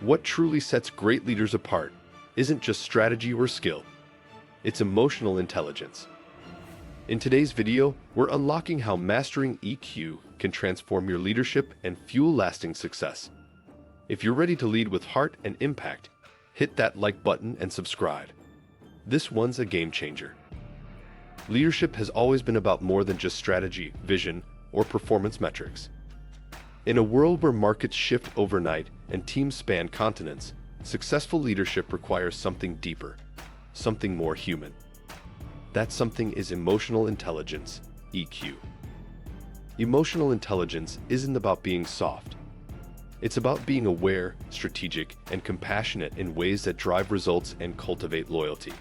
What truly sets great leaders apart isn't just strategy or skill, it's emotional intelligence. In today's video, we're unlocking how mastering EQ can transform your leadership and fuel lasting success. If you're ready to lead with heart and impact, hit that like button and subscribe. This one's a game changer. Leadership has always been about more than just strategy, vision, or performance metrics. In a world where markets shift overnight and teams span continents, successful leadership requires something deeper, something more human. That something is emotional intelligence, EQ. Emotional intelligence isn't about being soft. It's about being aware, strategic, and compassionate in ways that drive results and cultivate loyalty.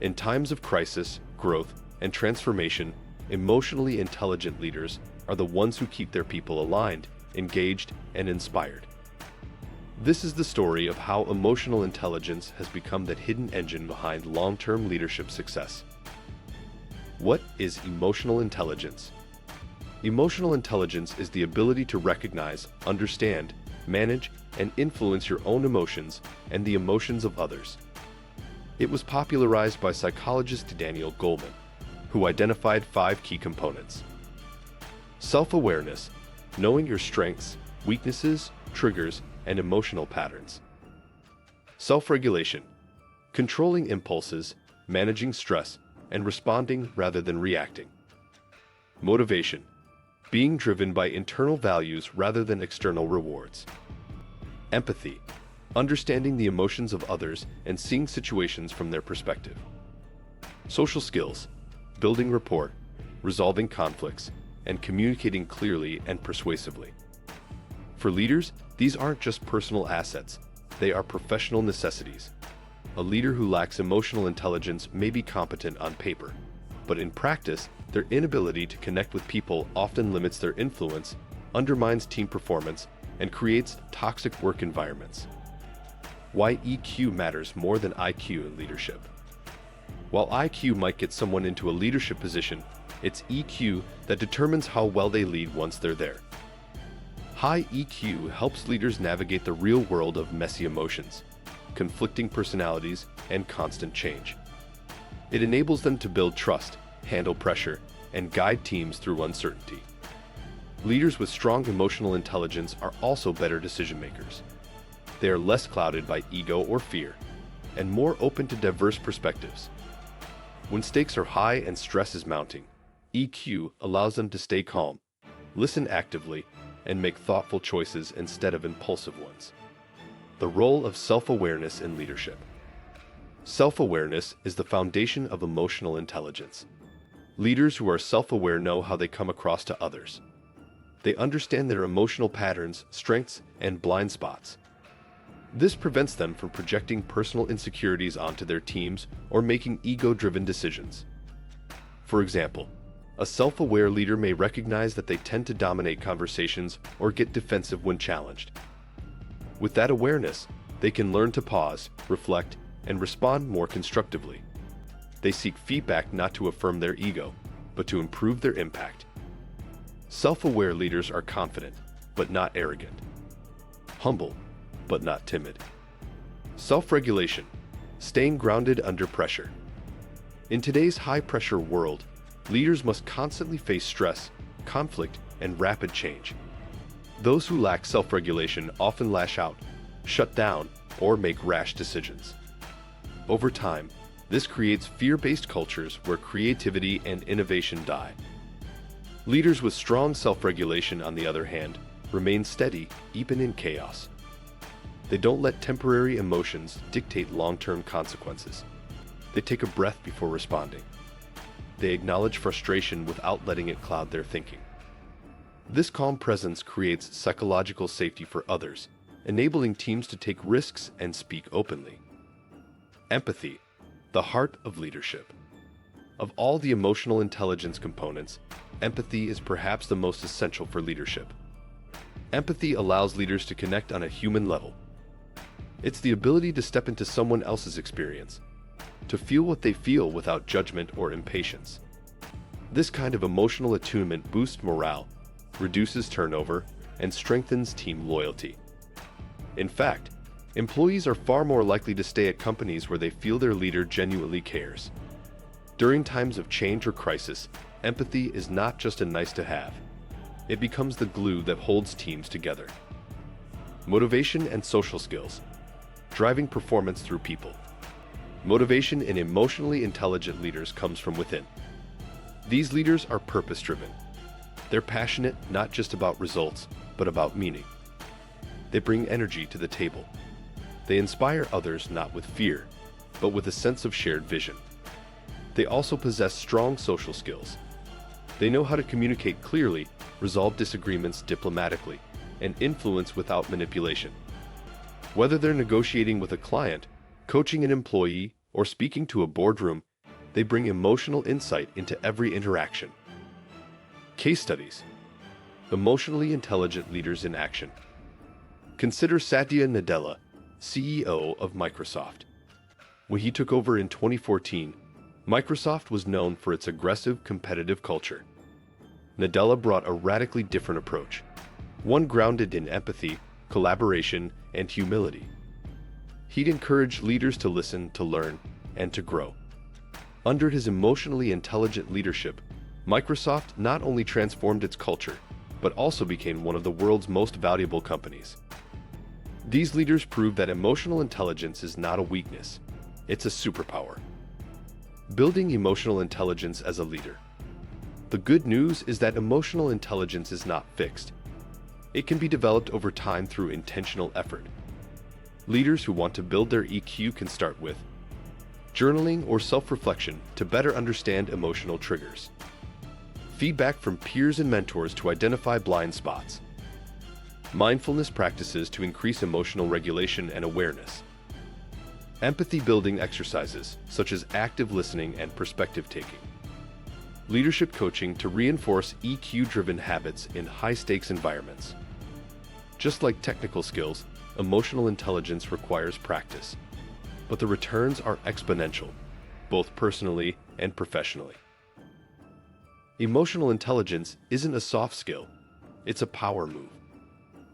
In times of crisis, growth, and transformation, emotionally intelligent leaders are the ones who keep their people aligned, engaged, and inspired. This is the story of how emotional intelligence has become the hidden engine behind long-term leadership success. What is emotional intelligence? Emotional intelligence is the ability to recognize, understand, manage, and influence your own emotions and the emotions of others. It was popularized by psychologist Daniel Goleman, who identified 5 key components. Self-awareness, knowing your strengths, weaknesses, triggers, and emotional patterns. Self-regulation, controlling impulses, managing stress, and responding rather than reacting. Motivation, being driven by internal values rather than external rewards. Empathy, understanding the emotions of others and seeing situations from their perspective. Social skills, building rapport, resolving conflicts, and communicating clearly and persuasively. For leaders, these aren't just personal assets, they are professional necessities. A leader who lacks emotional intelligence may be competent on paper, but in practice, their inability to connect with people often limits their influence, undermines team performance, and creates toxic work environments. Why EQ matters more than IQ in leadership. While IQ might get someone into a leadership position, it's EQ that determines how well they lead once they're there. High EQ helps leaders navigate the real world of messy emotions, conflicting personalities, and constant change. It enables them to build trust, handle pressure, and guide teams through uncertainty. Leaders with strong emotional intelligence are also better decision makers. They are less clouded by ego or fear, and more open to diverse perspectives. When stakes are high and stress is mounting, EQ allows them to stay calm, listen actively, and make thoughtful choices instead of impulsive ones. The role of self-awareness in leadership. Self-awareness is the foundation of emotional intelligence. Leaders who are self-aware know how they come across to others. They understand their emotional patterns, strengths, and blind spots. This prevents them from projecting personal insecurities onto their teams or making ego-driven decisions. For example, a self-aware leader may recognize that they tend to dominate conversations or get defensive when challenged. With that awareness, they can learn to pause, reflect, and respond more constructively. They seek feedback not to affirm their ego, but to improve their impact. Self-aware leaders are confident, but not arrogant. Humble, but not timid. Self-regulation, staying grounded under pressure. In today's high-pressure world, leaders must constantly face stress, conflict, and rapid change. Those who lack self-regulation often lash out, shut down, or make rash decisions. Over time, this creates fear-based cultures where creativity and innovation die. Leaders with strong self-regulation, on the other hand, remain steady even in chaos. They don't let temporary emotions dictate long-term consequences. They take a breath before responding. They acknowledge frustration without letting it cloud their thinking. This calm presence creates psychological safety for others, enabling teams to take risks and speak openly. Empathy, the heart of leadership. Of all the emotional intelligence components, empathy is perhaps the most essential for leadership. Empathy allows leaders to connect on a human level. It's the ability to step into someone else's experience, to feel what they feel without judgment or impatience. This kind of emotional attunement boosts morale, reduces turnover, and strengthens team loyalty. In fact, Employees are far more likely to stay at companies where they feel their leader genuinely cares. During times of change or crisis, empathy is not just a nice-to-have. It becomes the glue that holds teams together. Motivation and social skills. Driving performance through people. Motivation in emotionally intelligent leaders comes from within. These leaders are purpose-driven. They're passionate not just about results, but about meaning. They bring energy to the table. They inspire others not with fear, but with a sense of shared vision. They also possess strong social skills. They know how to communicate clearly, resolve disagreements diplomatically, and influence without manipulation. Whether they're negotiating with a client, coaching an employee, or speaking to a boardroom, they bring emotional insight into every interaction. Case studies. Emotionally intelligent leaders in action. Consider Satya Nadella, CEO of Microsoft. When he took over in 2014, Microsoft was known for its aggressive, competitive culture. Nadella brought a radically different approach, one grounded in empathy, collaboration, and humility. He'd encourage leaders to listen, to learn, and to grow. Under his emotionally intelligent leadership, Microsoft not only transformed its culture, but also became one of the world's most valuable companies. These leaders prove that emotional intelligence is not a weakness, it's a superpower. Building emotional intelligence as a leader. The good news is that emotional intelligence is not fixed. It can be developed over time through intentional effort. Leaders who want to build their EQ can start with journaling or self-reflection to better understand emotional triggers. Feedback from peers and mentors to identify blind spots. Mindfulness practices to increase emotional regulation and awareness. Empathy-building exercises, such as active listening and perspective-taking. Leadership coaching to reinforce EQ-driven habits in high-stakes environments. Just like technical skills, emotional intelligence requires practice, but the returns are exponential, both personally and professionally. Emotional intelligence isn't a soft skill, it's a power move.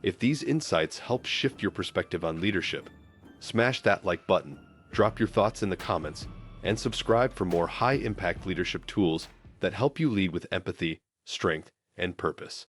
If these insights help shift your perspective on leadership, smash that like button, drop your thoughts in the comments, and subscribe for more high-impact leadership tools that help you lead with empathy, strength, and purpose.